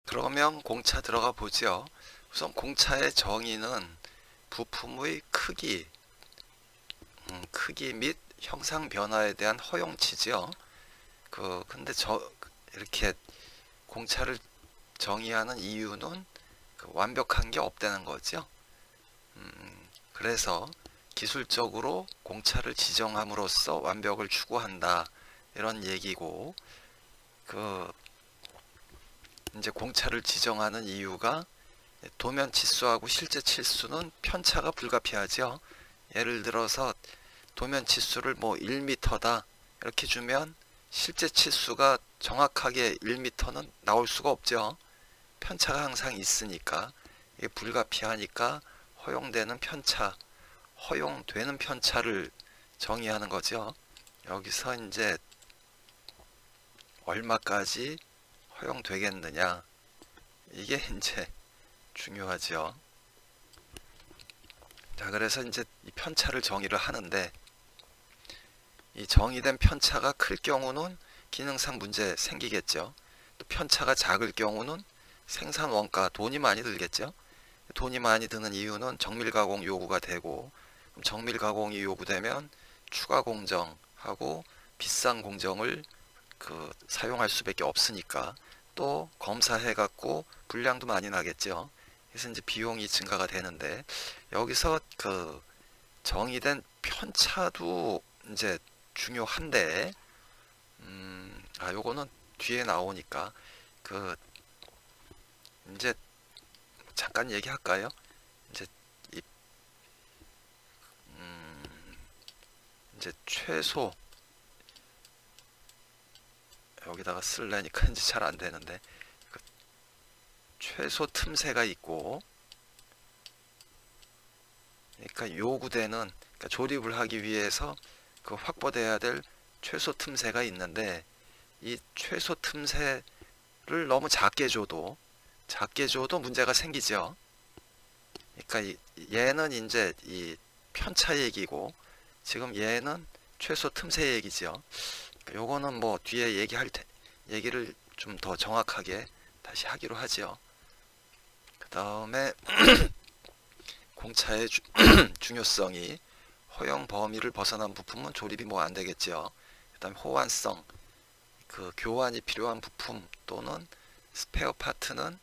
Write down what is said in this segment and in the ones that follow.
그러면 공차 들어가 보죠. 우선 공차의 정의는 부품의 크기 및 형상 변화에 대한 허용치지요. 근데 이렇게 공차를 정의하는 이유는 완벽한 게 없다는 거죠. 그래서 기술적으로 공차를 지정함으로써 완벽을 추구한다, 이런 얘기고, 그 이제 공차를 지정하는 이유가 도면 치수하고 실제 치수는 편차가 불가피하죠. 예를 들어서 도면 치수를 뭐 1m다 이렇게 주면 실제 치수가 정확하게 1m는 나올 수가 없죠. 편차가 항상 있으니까 이게 불가피하니까 허용되는 편차를 정의하는 거죠. 여기서 이제 얼마까지 허용되겠느냐, 이게 이제 중요하죠. 자, 그래서 이제 이 편차를 정의를 하는데, 이 정의된 편차가 클 경우는 기능상 문제 생기겠죠. 또 편차가 작을 경우는 생산 원가, 돈이 많이 들겠죠. 돈이 많이 드는 이유는 정밀 가공 요구가 되고, 그럼 정밀 가공이 요구되면 추가 공정하고 비싼 공정을 사용할 수밖에 없으니까, 또 검사해 갖고 분량도 많이 나겠죠. 그래서 이제 비용이 증가가 되는데, 여기서 정의된 편차도 이제 중요한데, 요거는 뒤에 나오니까 이제 잠깐 얘기할까요? 이제 이, 이제 최소, 여기다가 쓸래니까 이제 잘 안 되는데, 최소 틈새가 있고, 그러니까 요구되는, 그러니까 조립을 하기 위해서 확보돼야 될 최소 틈새가 있는데, 이 최소 틈새를 너무 작게 줘도 문제가 생기죠. 그러니까 얘는 이제 이 편차 얘기고, 지금 얘는 최소 틈새 얘기죠. 요거는 뭐 뒤에 얘기를 좀 더 정확하게 다시 하기로 하죠. 그 다음에 공차의 중요성이, 허용 범위를 벗어난 부품은 조립이 뭐 안 되겠죠. 그 다음에 호환성, 교환이 필요한 부품 또는 스페어 파트는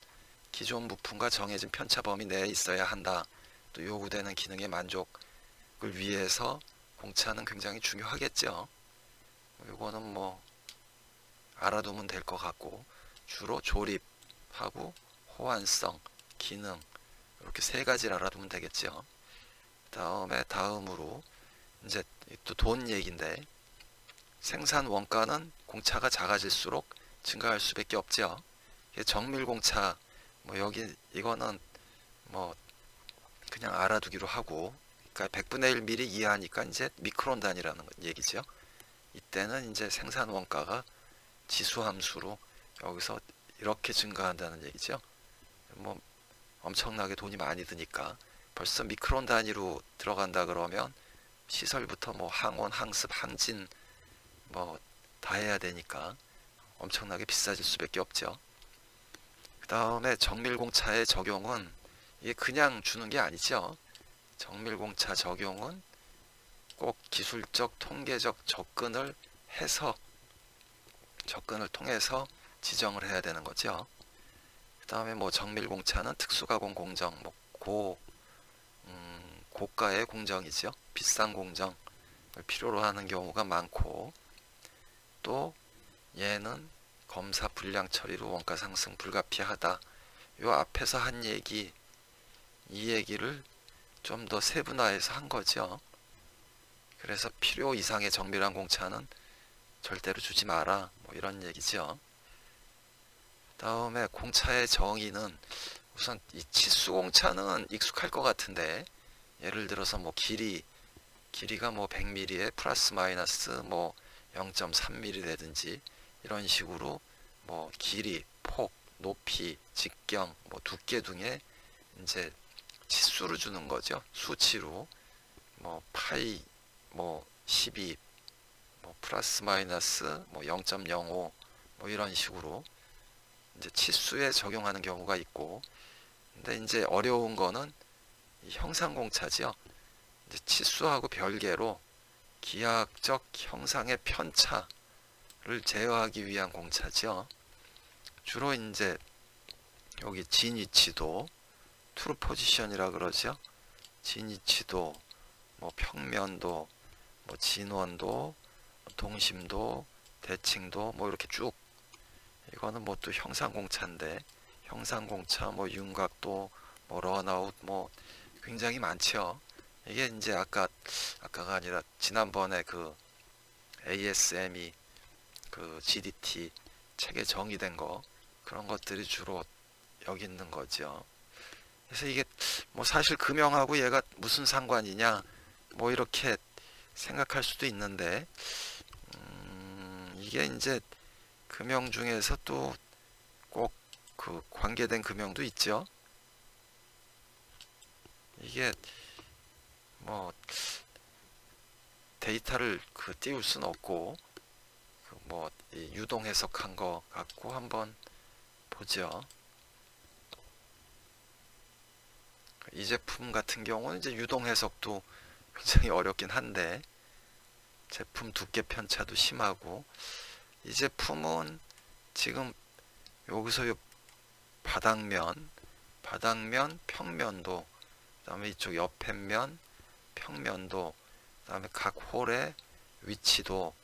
기존 부품과 정해진 편차 범위 내에 있어야 한다. 또 요구되는 기능의 만족을 위해서 공차는 굉장히 중요하겠죠. 요거는 뭐 알아두면 될 것 같고, 주로 조립하고 호환성, 기능, 이렇게 세 가지를 알아두면 되겠죠. 다음으로 이제 또 돈 얘기인데, 생산 원가는 공차가 작아질수록 증가할 수밖에 없죠. 정밀 공차, 뭐 이거는 뭐 그냥 알아두기로 하고, 그러니까 100분의 1mm 이하니까 이제 미크론 단위라는 얘기죠. 이때는 이제 생산 원가가 지수함수로 여기서 이렇게 증가한다는 얘기죠. 뭐 엄청나게 돈이 많이 드니까, 벌써 미크론 단위로 들어간다 그러면 시설부터 뭐 항온, 항습, 항진 뭐 다 해야 되니까 엄청나게 비싸질 수밖에 없죠. 그 다음에 정밀공차의 적용은 이게 그냥 주는 게 아니죠. 정밀공차 적용은 꼭 기술적, 통계적 접근을 통해서 지정을 해야 되는 거죠. 그 다음에 뭐 정밀공차는 특수가공 공정, 뭐 고가의 공정이죠. 비싼 공정을 필요로 하는 경우가 많고, 또 얘는 검사 불량 처리로 원가 상승 불가피하다. 요 앞에서 한 얘기, 이 얘기를 좀 더 세분화해서 한 거죠. 그래서 필요 이상의 정밀한 공차는 절대로 주지 마라, 뭐 이런 얘기죠. 다음에 공차의 정의는, 우선 이 치수 공차는 익숙할 것 같은데, 예를 들어서 뭐 길이가 뭐 100mm에 플러스 마이너스 뭐 0.3mm라든지 이런 식으로 뭐 길이, 폭, 높이, 직경, 뭐 두께 등의 이제 치수를 주는 거죠. 수치로 뭐 파이, 뭐 12, 뭐 플러스 마이너스 뭐 0.05 뭐 이런 식으로 이제 치수에 적용하는 경우가 있고, 근데 이제 어려운 거는 이 형상공차지요. 이제 치수하고 별개로 기하학적 형상의 편차를 제어하기 위한 공차지요. 주로 이제 여기 진위치도, 트루 포지션이라 그러죠. 진위치도, 뭐 평면도, 뭐 진원도, 동심도, 대칭도, 뭐 이렇게 쭉, 이거는 뭐 또 형상공차인데, 형상공차, 뭐 윤곽도, 뭐 런아웃, 뭐 굉장히 많죠. 이게 이제 아까가 아니라 지난번에 그 ASME 그 GDT 책에 정의된 거, 그런 것들이 주로 여기 있는 거죠. 그래서 이게 뭐 사실 금형하고 얘가 무슨 상관이냐, 뭐 이렇게 생각할 수도 있는데, 이게 이제 금형 중에서 또 꼭 그 관계된 금형도 있죠. 이게 뭐 데이터를 그 띄울 수는 없고, 그 뭐 유동 해석한 거 갖고 한번 보죠. 이 제품 같은 경우는 이제 유동 해석도 굉장히 어렵긴 한데, 제품 두께 편차도 심하고, 이 제품은 지금 여기서 요 바닥면, 평면도, 그 다음에 이쪽 옆에 면, 평면도, 그 다음에 각 홀의 위치도,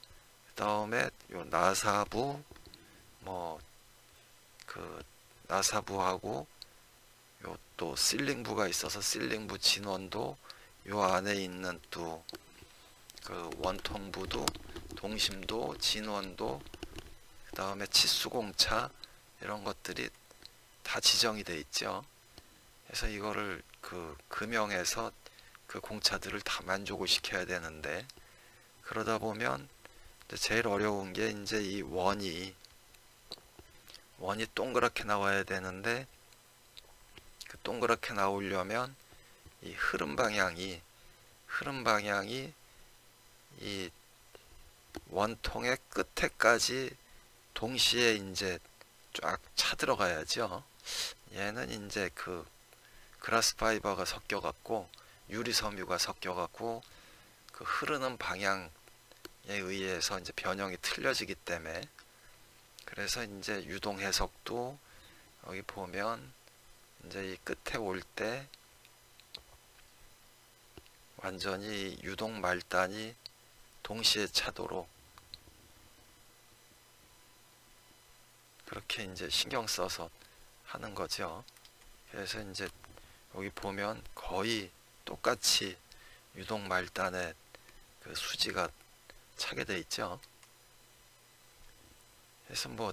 그 다음에 요 나사부, 뭐 그 나사부하고 요 또 실링부가 있어서 실링부 진원도, 요 안에 있는 또 그 원통부도, 동심도, 진원도, 그 다음에 치수공차, 이런 것들이 다 지정이 돼 있죠. 그래서 이거를 그 금형에서 그 공차들을 다 만족을 시켜야 되는데, 그러다 보면 제일 어려운 게 이제 이 원이 동그랗게 나와야 되는데, 그 동그랗게 나오려면 이 흐름 방향이 이 원통의 끝에까지 동시에 이제 쫙 차 들어가야죠. 얘는 이제 그 그라스 파이버가 섞여 갖고, 유리 섬유가 섞여 갖고, 그 흐르는 방향에 의해서 이제 변형이 틀려지기 때문에, 그래서 이제 유동 해석도 여기 보면 이제 이 끝에 올 때 완전히 유동 말단이 동시에 차도록 그렇게 이제 신경 써서 하는 거죠. 그래서 이제 여기 보면 거의 똑같이 유동 말단에 그 수지가 차게 돼 있죠. 그래서 뭐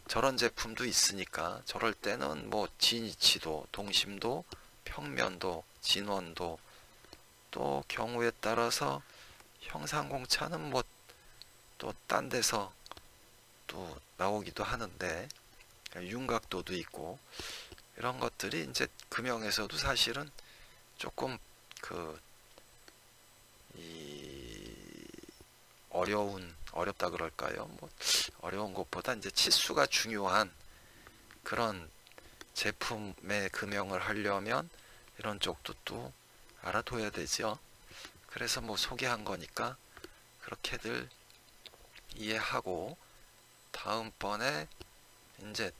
저런 제품도 있으니까, 저럴 때는 뭐 진위치도, 동심도, 평면도, 진원도, 또 경우에 따라서 형상공차는 뭐 또 딴 데서 또 나오기도 하는데, 윤곽도도 있고, 이런 것들이 이제 금형에서도 사실은 조금 그 이 어렵다 그럴까요? 뭐 어려운 것보다 이제 치수가 중요한 그런 제품의 금형을 하려면 이런 쪽도 또 알아둬야 되죠. 그래서 뭐 소개한 거니까 그렇게들 이해하고, 다음번에 이제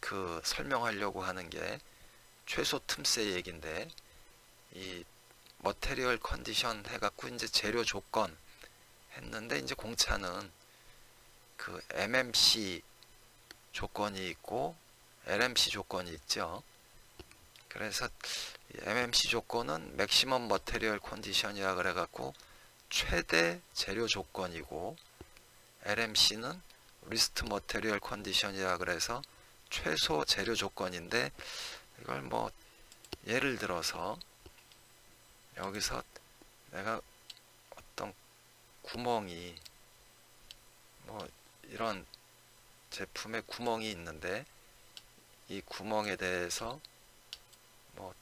그 설명하려고 하는 게 최소 틈새 얘긴데, 이 머테리얼 컨디션 해갖고 이제 재료 조건 했는데, 이제 공차는 그 MMC 조건이 있고 LMC 조건이 있죠. 그래서 MMC 조건은 맥시멈 머테리얼 컨디션이라 그래갖고 최대 재료 조건이고, LMC는 리스트 머테리얼 컨디션이라 그래서 최소 재료 조건인데, 이걸 뭐 예를 들어서 여기서 내가 어떤 구멍이, 뭐 이런 제품에 구멍이 있는데, 이 구멍에 대해서 뭐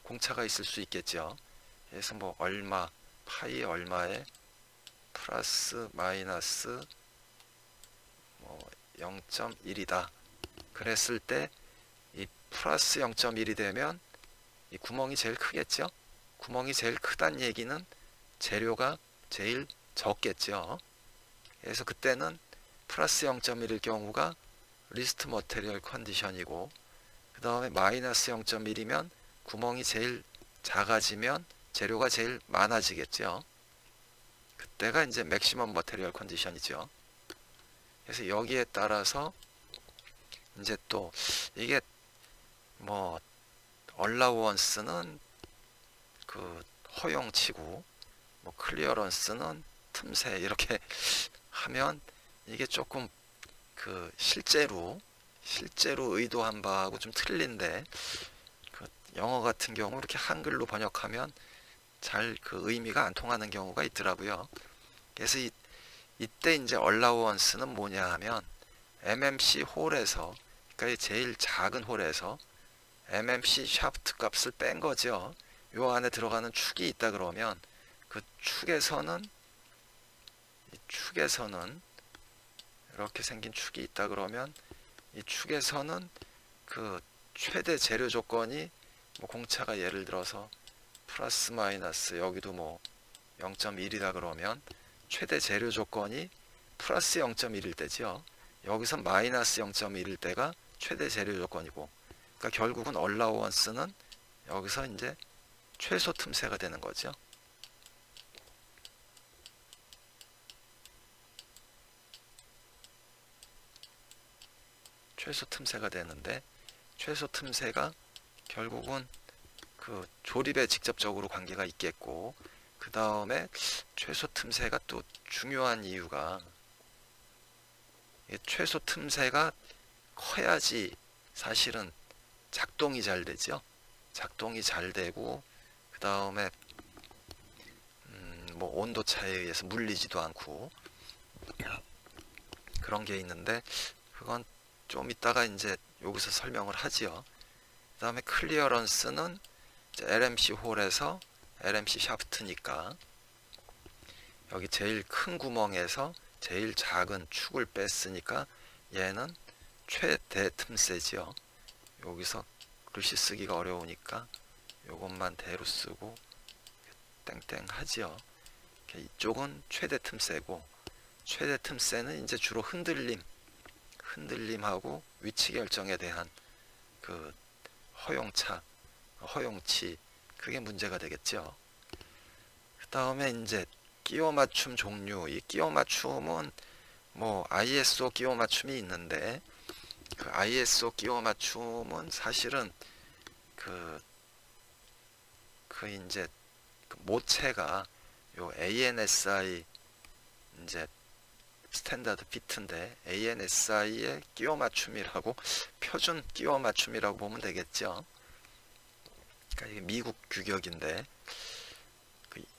공차가 있을 수 있겠죠. 그래서 뭐 얼마, 파이 얼마에 플러스 마이너스 뭐 0.1이다. 그랬을 때 이 플러스 0.1이 되면 이 구멍이 제일 크겠죠. 구멍이 제일 크다는 얘기는 재료가 제일 적겠죠. 그래서 그때는 플러스 0.1일 경우가 리스트 머테리얼 컨디션이고, 그 다음에 마이너스 0.1이면 구멍이 제일 작아지면 재료가 제일 많아지겠죠. 그때가 이제 맥시멈 머테리얼 컨디션이죠. 그래서 여기에 따라서 이제 또 이게 뭐 얼라우언스는 그 허용치고 뭐 클리어런스는 틈새 이렇게 하면 이게 조금 그 실제로 의도한 바하고 좀 틀린데, 그 영어 같은 경우 이렇게 한글로 번역하면 잘 그 의미가 안 통하는 경우가 있더라고요. 그래서 이때 이제 얼라우언스는 뭐냐 하면 MMC 홀에서, 그러니까 제일 작은 홀에서 MMC 샤프트 값을 뺀 거죠. 요 안에 들어가는 축이 있다 그러면 그 축에서는 이렇게 생긴 축이 있다 그러면 이 축에서는 그 최대 재료 조건이 뭐 공차가 예를 들어서 플러스 마이너스 여기도 뭐 0.1이다 그러면 최대 재료 조건이 플러스 0.1일 때죠. 여기서 마이너스 0.1일 때가 최대 재료 조건이고, 그러니까 결국은 얼라우언스는 여기서 이제 최소 틈새가 되는 거죠. 최소 틈새가 되는데, 최소 틈새가 결국은 그 조립에 직접적으로 관계가 있겠고, 그 다음에 최소 틈새가 또 중요한 이유가, 최소 틈새가 커야지 사실은 작동이 잘 되죠. 작동이 잘 되고, 그 다음에 뭐 온도 차에 의해서 물리지도 않고 그런 게 있는데, 그건 좀 이따가 이제 여기서 설명을 하지요. 그 다음에 클리어런스는 LMC 홀에서 LMC 샤프트니까 여기 제일 큰 구멍에서 제일 작은 축을 뺐으니까 얘는 최대 틈새지요. 여기서 글씨 쓰기가 어려우니까 요것만 대로 쓰고 땡땡 하지요. 이쪽은 최대 틈새고, 최대 틈새는 이제 주로 흔들림하고 위치 결정에 대한 그 허용치, 그게 문제가 되겠죠. 그 다음에 이제 끼워 맞춤 종류, 이 끼워 맞춤은 뭐 ISO 끼워 맞춤이 있는데, 그 ISO 끼워 맞춤은 사실은 그 이제 그 모체가 요 ANSI 이제 스탠다드 피트인데, ANSI의 끼워 맞춤이라고, 표준 끼워 맞춤이라고 보면 되겠죠. 그러니까 이게 미국 규격인데,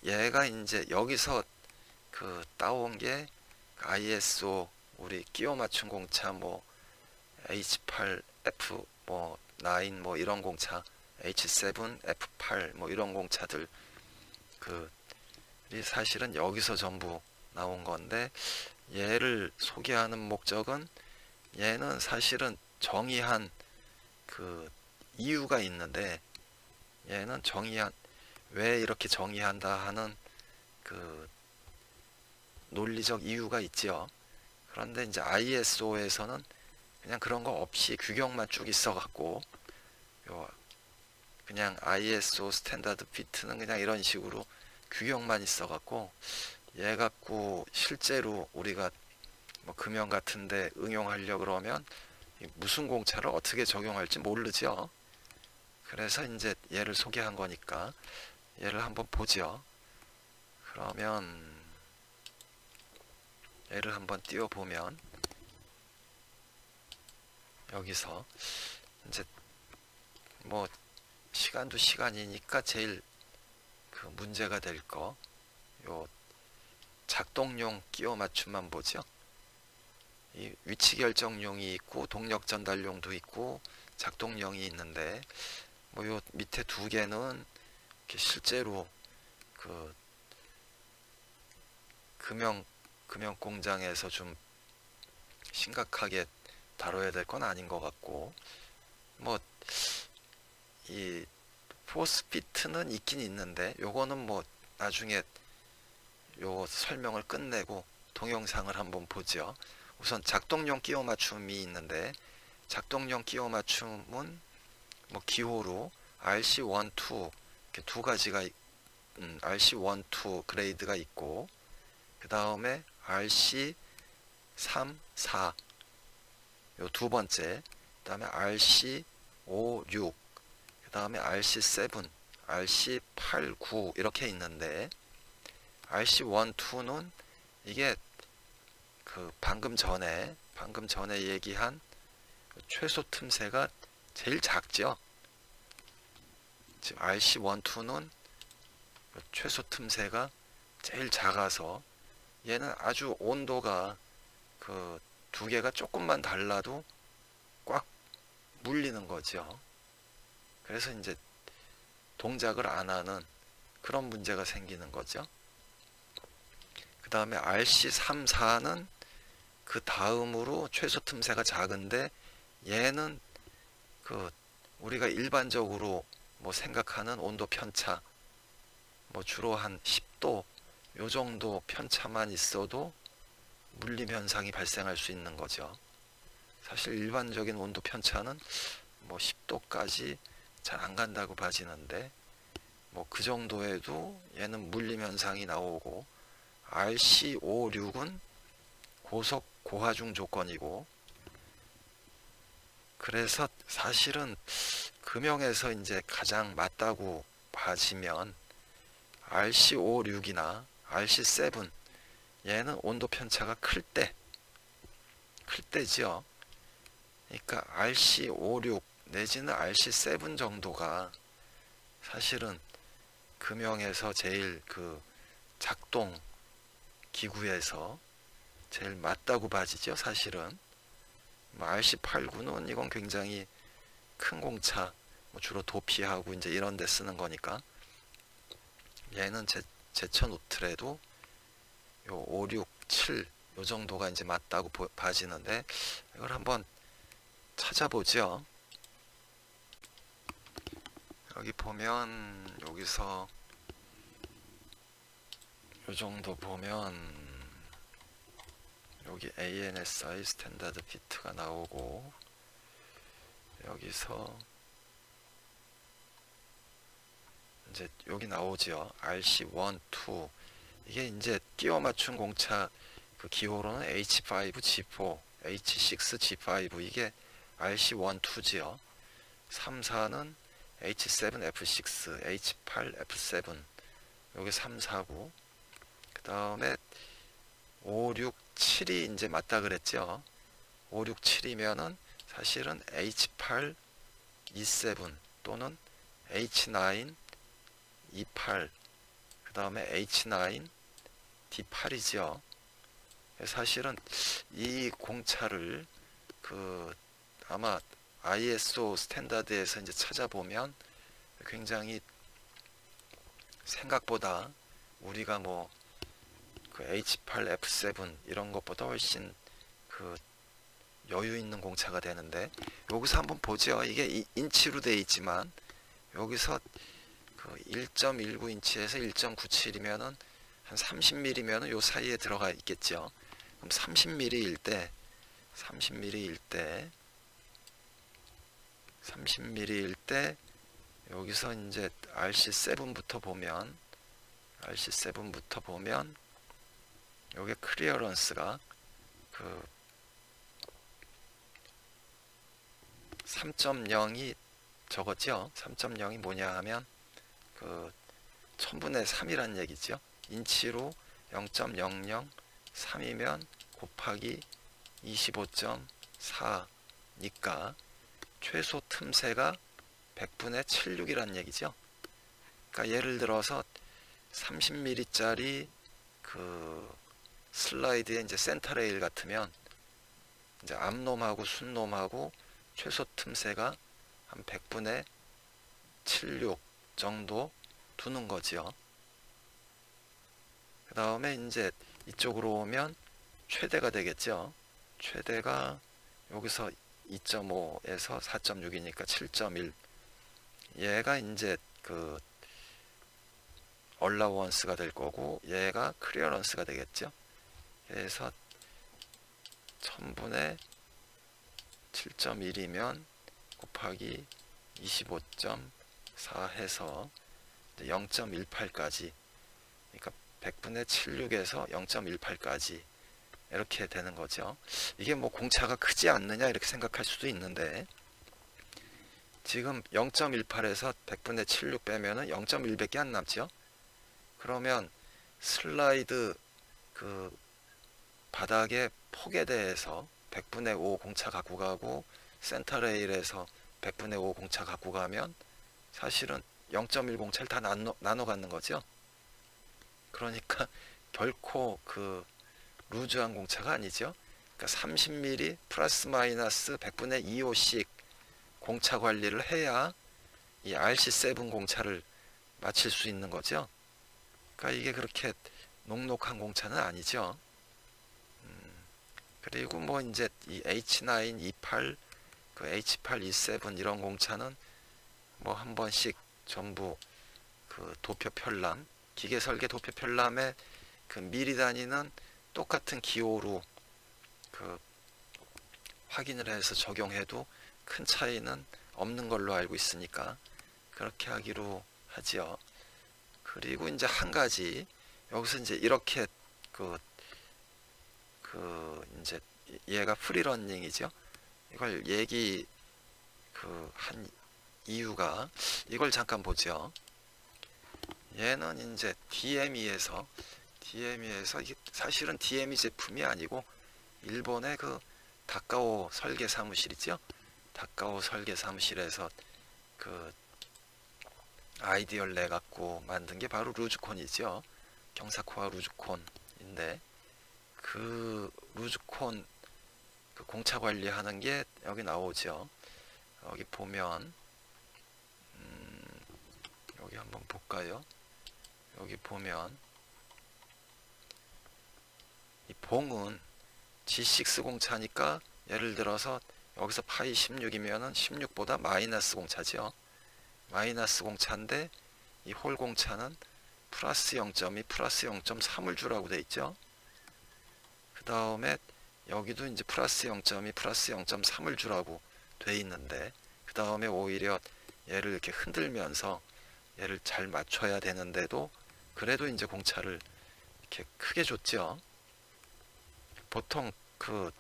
얘가 이제 여기서 그 따온 게 ISO 우리 끼워 맞춤 공차 뭐 H8F 뭐 9 뭐 이런 공차, H7 F8 뭐 이런 공차들 그이 사실은 여기서 전부 나온 건데, 얘를 소개하는 목적은 얘는 사실은 정의한 그 이유가 있는데, 얘는 왜 이렇게 정의한다 하는 그 논리적 이유가 있죠. 그런데 이제 ISO에서는 그냥 그런 거 없이 규격만 쭉 있어 갖고, 그냥 ISO 스탠다드 피트는 그냥 이런 식으로 규격만 있어 갖고, 얘 갖고 실제로 우리가 뭐 금형 같은데 응용하려 그러면 무슨 공차를 어떻게 적용할지 모르죠. 그래서 이제 얘를 소개한 거니까 얘를 한번 보죠. 그러면 얘를 한번 띄워 보면 여기서 이제 뭐 시간도 시간이니까 제일 그 문제가 될 거, 요 작동용 끼워 맞춤만 보죠. 이 위치 결정용이 있고 동력 전달용도 있고 작동용이 있는데, 뭐 요 밑에 두 개는 실제로 그 금형 공장에서 좀 심각하게 다뤄야 될 건 아닌 것 같고, 뭐 이 포스피트는 있긴 있는데 요거는 뭐 나중에 요 설명을 끝내고 동영상을 한번 보죠. 우선 작동용 끼워 맞춤이 있는데, 작동용 끼워 맞춤은 뭐 기호로 RC1, 2 이렇게 두 가지가 RC1, 2 그레이드가 있고, 그 다음에 RC3, 4 요 두 번째, 그 다음에 RC5, 6, 그 다음에 RC7, RC8, 9 이렇게 있는데, RC1, 2는 이게 그 방금 전에 얘기한 최소 틈새가 제일 작죠. 지금 RC1, 2는 최소 틈새가 제일 작아서 얘는 아주 온도가 그 두 개가 조금만 달라도 꽉 물리는 거죠. 그래서 이제 동작을 안 하는 그런 문제가 생기는 거죠. 그 다음에 RC3, 4는 그 다음으로 최소 틈새가 작은데, 얘는 그 우리가 일반적으로 뭐 생각하는 온도 편차, 뭐 주로 한 10도 요 정도 편차만 있어도 물림 현상이 발생할 수 있는 거죠. 사실 일반적인 온도 편차는 뭐 10도까지 잘 안 간다고 봐지는데, 뭐 그 정도에도 얘는 물림 현상이 나오고, RC5, 6은 고속 고하중 조건이고, 그래서 사실은 금형에서 이제 가장 맞다고 봐지면 RC5, 6이나 RC7, 얘는 온도 편차가 클 때죠. 그러니까 RC5, 6 내지는 RC7 정도가 사실은 금형에서 제일 그 작동 기구에서 제일 맞다고 봐지죠. 사실은 뭐 RC8, 9는 이건 굉장히 큰 공차, 뭐 주로 도피하고 이제 이런 데 쓰는 거니까, 얘는 제쳐 놓더라도 요 5, 6, 7 요 정도가 이제 맞다고 봐지는데, 이걸 한번 찾아보죠. 여기 보면, 여기서 요 정도 보면 여기 ANSI 스탠다드 피트가 나오고, 여기서 이제 여기 나오죠. RC1, 2 이게 이제 끼워 맞춘 공차 그 기호로는 H5, G4, H6, G5 이게 RC1, 2지요. 3, 4는 H7, F6, H8, F7 요게 3, 4고, 그 다음에 5, 6, 7이 이제 맞다 그랬죠. 5, 6, 7이면은 사실은 H8, E7 또는 H9, E8, 그 다음에 H9, D8이죠. 사실은 이 공차를 그 아마 ISO 스탠다드에서 이제 찾아보면 굉장히 생각보다 우리가 뭐 그 H8, F7 이런 것보다 훨씬 그 여유 있는 공차가 되는데, 여기서 한번 보죠. 이게 인치로 되어 있지만 여기서 그 1.19인치에서 1.97이면은 한 30mm면은 요 사이에 들어가 있겠죠. 그럼 30mm일 때 30mm일 때 여기서 이제 RC7부터 보면 요게 클리어런스가 그 3.0이 저거죠. 3.0이 뭐냐 하면 그 1000분의 3이란 얘기죠. 인치로 0.003이면 곱하기 25.4니까 최소 틈새가 100분의 76이란 얘기죠. 그러니까 예를 들어서 30mm짜리 그 슬라이드의 이제 센터 레일 같으면 이제 앞놈하고 순놈하고 최소 틈새가 한 100분의 76 정도 두는 거지요. 그 다음에 이제 이쪽으로 오면 최대가 되겠죠. 최대가 여기서 2.5에서 4.6이니까 7.1. 얘가 이제 그 얼라우언스가 될 거고 얘가 클리어런스가 되겠죠. 그래서 1000분의 7.1이면 곱하기 25.4 해서 0.18까지, 그러니까 100분의 76에서 0.18까지 이렇게 되는 거죠. 이게 뭐 공차가 크지 않느냐 이렇게 생각할 수도 있는데, 지금 0.18에서 100분의 76 빼면은 0.1밖에 안 남죠. 그러면 슬라이드 그 바닥의 폭에 대해서 100분의 5 공차 갖고 가고 센터 레일에서 100분의 5 공차 갖고 가면 사실은 0.1 공차를 다 나눠 갖는 거죠. 그러니까 결코 그 루즈한 공차가 아니죠. 그러니까 30mm 플러스 마이너스 100분의 2호씩 공차 관리를 해야 이 RC7 공차를 마칠 수 있는 거죠. 그러니까 이게 그렇게 녹록한 공차는 아니죠. 그리고 뭐 이제 이 H9, E8, 그 H8, E7 이런 공차는 뭐 한 번씩 전부 그 도표 편람, 기계 설계 도표 편람에 그 미리 다니는 똑같은 기호로 그 확인을 해서 적용해도 큰 차이는 없는 걸로 알고 있으니까 그렇게 하기로 하지요. 그리고 이제 한 가지, 여기서 이제 이렇게 이제 얘가 프리러닝이죠. 이걸 한 이유가, 이걸 잠깐 보죠. 얘는 이제 DME에서 이게 사실은 DME 제품이 아니고 일본의 그 다카오 설계 사무실이죠. 다카오 설계 사무실에서 그 아이디어를 내 갖고 만든 게 바로 루즈콘이죠. 경사코와 루즈콘인데, 그 루즈콘 그 공차 관리하는 게 여기 나오죠. 여기 보면 여기 한번 볼까요? 여기 보면 이 봉은 G6 공차니까 예를 들어서 여기서 파이 16이면은 16보다 마이너스 공차죠. 마이너스 공차인데 이 홀 공차는 플러스 0.2, 플러스 0.3을 주라고 돼 있죠. 그 다음에 여기도 이제 플러스 0.2, 플러스 0.3을 주라고 돼 있는데, 그 다음에 오히려 얘를 이렇게 흔들면서 얘를 잘 맞춰야 되는데도 그래도 이제 공차를 이렇게 크게 줬죠. 보통 그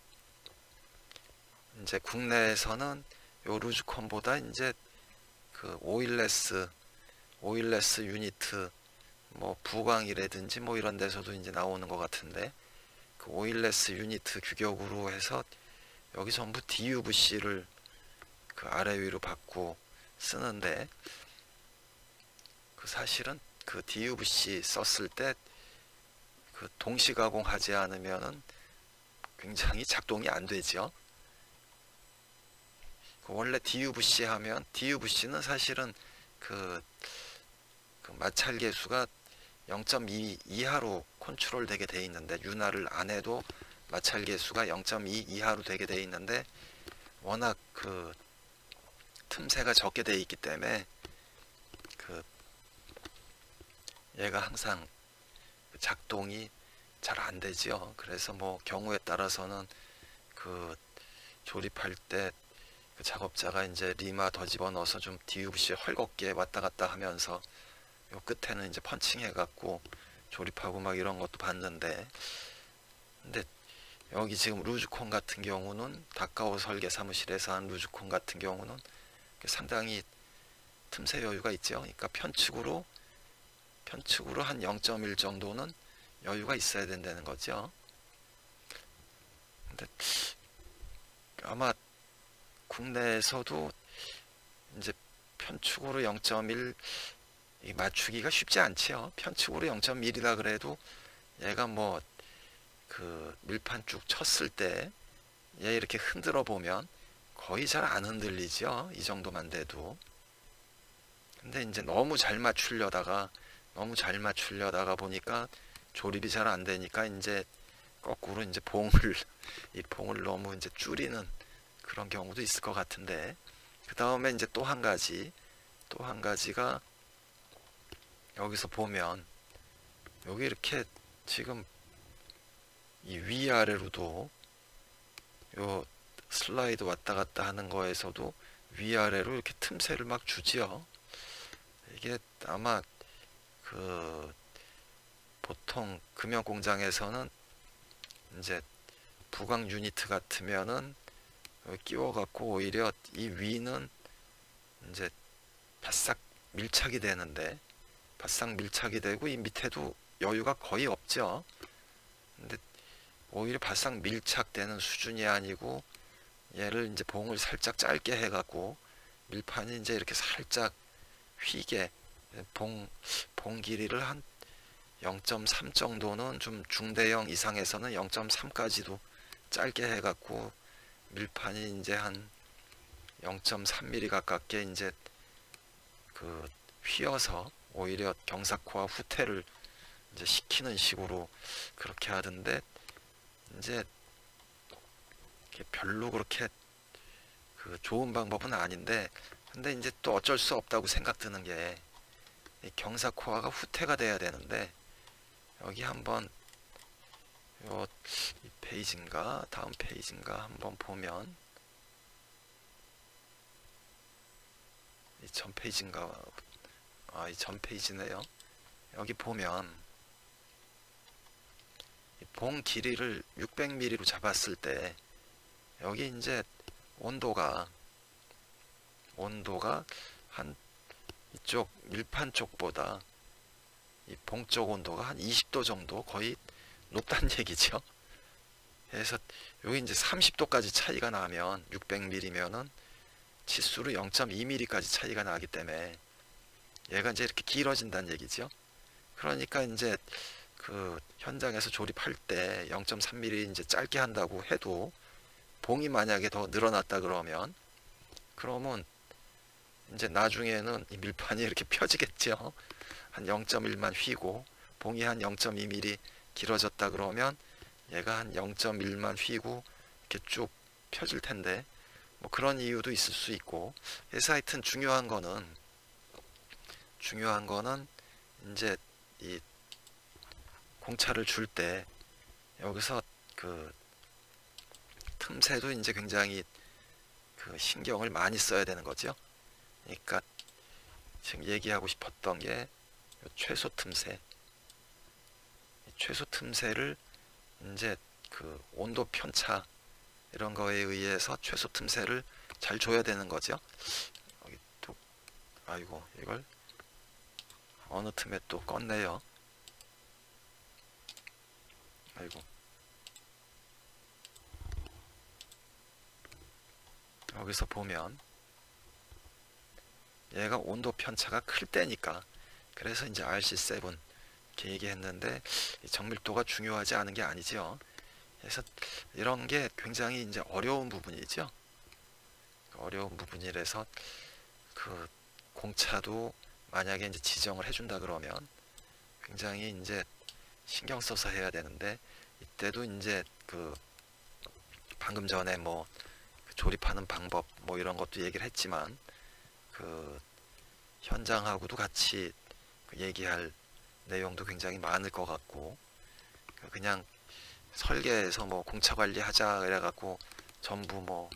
이제 국내에서는 요 루즈콘보다 이제 그 오일레스 유니트 뭐 부광이라든지 뭐 이런 데서도 이제 나오는 것 같은데, 그 오일레스 유니트 규격으로 해서 여기 전부 DUVC를 그 아래 위로 받고 쓰는데, 그 사실은 그 DUVC 썼을 때 그 동시 가공하지 않으면은 굉장히 작동이 안 되죠. 그 원래 DUVC 하면, DUVC는 사실은 그 마찰 계수가 0.2 이하로 컨트롤 되게 돼 있는데, 윤활을 안 해도 마찰 계수가 0.2 이하로 되게 돼 있는데, 워낙 그 틈새가 적게 돼 있기 때문에 그 얘가 항상 작동이 잘 안 되죠. 그래서 뭐 경우에 따라서는 그 조립할 때 그 작업자가 이제 리마 더 집어넣어서 좀 DUVC 헐겁게 왔다 갔다 하면서 요 끝에는 이제 펀칭 해갖고 조립하고 막 이런 것도 봤는데, 근데 여기 지금 루즈콘 같은 경우는 다카오 설계 사무실에서 한 루즈콘 같은 경우는 상당히 틈새 여유가 있죠. 그러니까 편측으로 한 0.1 정도는 여유가 있어야 된다는 거죠. 근데 아마 국내에서도 이제 편축으로 0.1 맞추기가 쉽지 않지요. 편축으로 0.1이라 그래도 얘가 뭐 그 밀판 쭉 쳤을 때 얘 이렇게 흔들어 보면 거의 잘 안 흔들리죠. 이 정도만 돼도. 근데 이제 너무 잘 맞추려다가 보니까 조립이 잘 안 되니까 이제 거꾸로 이제 이 봉을 너무 이제 줄이는 그런 경우도 있을 것 같은데, 그 다음에 이제 또 한 가지가 여기서 보면 여기 이렇게 지금 이 위아래로도 요 슬라이드 왔다 갔다 하는 거에서도 위아래로 이렇게 틈새를 막 주지요. 이게 아마 그 보통 금형 공장에서는 이제 부각 유니트 같으면은 끼워 갖고 오히려 이 위는 이제 바싹 밀착이 되는데, 바싹 밀착이 되고 이 밑에도 여유가 거의 없죠. 근데 오히려 바싹 밀착되는 수준이 아니고 얘를 이제 봉을 살짝 짧게 해 갖고 밀판이 이제 이렇게 살짝 휘게, 봉 길이를 한 0.3 정도는, 좀 중대형 이상에서는 0.3까지도 짧게 해 갖고 밀판이 이제 한 0.3mm 가깝게 이제 그 휘어서 오히려 경사코와 후퇴를 이제 시키는 식으로 그렇게 하던데, 이제 별로 그렇게 그 좋은 방법은 아닌데, 근데 이제 또 어쩔 수 없다고 생각드는 게, 이 경사코어가 후퇴가 돼야 되는데, 여기 한번 이 페이지인가 다음 페이지인가 한번 보면, 이 전 페이지인가, 이 전 페이지네요. 여기 보면 이 봉 길이를 600mm로 잡았을 때 여기 이제 온도가 한 이쪽 밀판 쪽보다 이 봉 쪽 온도가 한 20도 정도 거의 높다는 얘기죠. 그래서 여기 이제 30도까지 차이가 나면 600mm면은 치수로 0.2mm까지 차이가 나기 때문에 얘가 이제 이렇게 길어진다는 얘기죠. 그러니까 이제 그 현장에서 조립할 때 0.3mm 이제 짧게 한다고 해도 봉이 만약에 더 늘어났다 그러면 이제 나중에는 이 밀판이 이렇게 펴지겠죠. 한 0.1만 휘고 봉이 한 0.2mm 길어졌다 그러면 얘가 한 0.1만 휘고 이렇게 쭉 펴질 텐데, 뭐 그런 이유도 있을 수 있고. 그래서 하여튼 중요한 거는 이제 이 공차를 줄 때 여기서 그 틈새도 이제 굉장히 그 신경을 많이 써야 되는 거죠. 그러니까 지금 얘기하고 싶었던 게 최소 틈새, 최소 틈새를 이제 그 온도 편차 이런 거에 의해서 최소 틈새를 잘 줘야 되는 거죠. 여기 또 아이고, 이걸 어느 틈에 또 껐네요. 아이고, 여기서 보면 얘가 온도 편차가 클 때니까, 그래서 이제 RC7 이렇게 얘기했는데, 정밀도가 중요하지 않은 게 아니죠. 그래서 이런 게 굉장히 이제 어려운 부분이죠. 어려운 부분이라서 그 공차도 만약에 이제 지정을 해준다 그러면 굉장히 이제 신경 써서 해야 되는데, 이때도 이제 그 방금 전에 뭐 조립하는 방법 뭐 이런 것도 얘기를 했지만, 그 현장하고도 같이 얘기할 내용도 굉장히 많을 것 같고, 그냥 설계에서 뭐 공차 관리하자 그래갖고 전부 뭐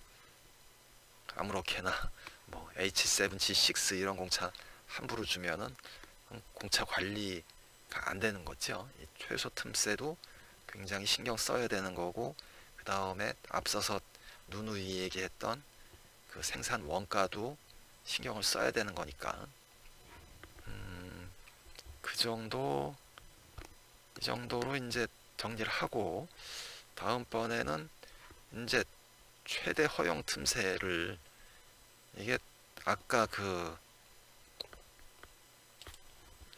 아무렇게나 뭐 H7, G6 이런 공차 함부로 주면은 공차 관리가 안 되는 거죠. 이 최소 틈새도 굉장히 신경 써야 되는 거고, 그 다음에 앞서서 누누이 얘기했던 그 생산 원가도 신경을 써야 되는 거니까, 그 정도, 이 정도로 이제 정리를 하고, 다음번에는 이제 최대 허용 틈새를, 이게 아까 그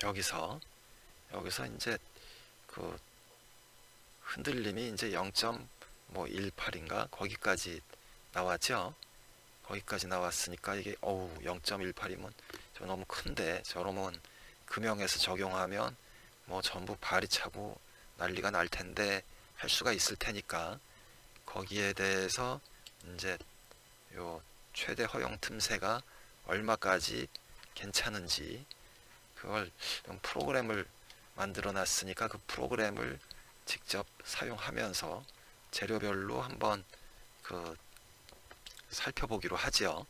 여기서 이제 그 흔들림이 이제 0.18인가 거기까지 나왔죠. 거기까지 나왔으니까 이게 0.18이면 저 너무 큰데, 저러면 금형에서 적용하면 뭐 전부 발이 차고 난리가 날 텐데 할 수가 있을 테니까 거기에 대해서 이제 요 최대 허용 틈새가 얼마까지 괜찮은지 그걸 프로그램을 만들어 놨으니까 그 프로그램을 직접 사용하면서 재료별로 한번 그 살펴보기로 하죠.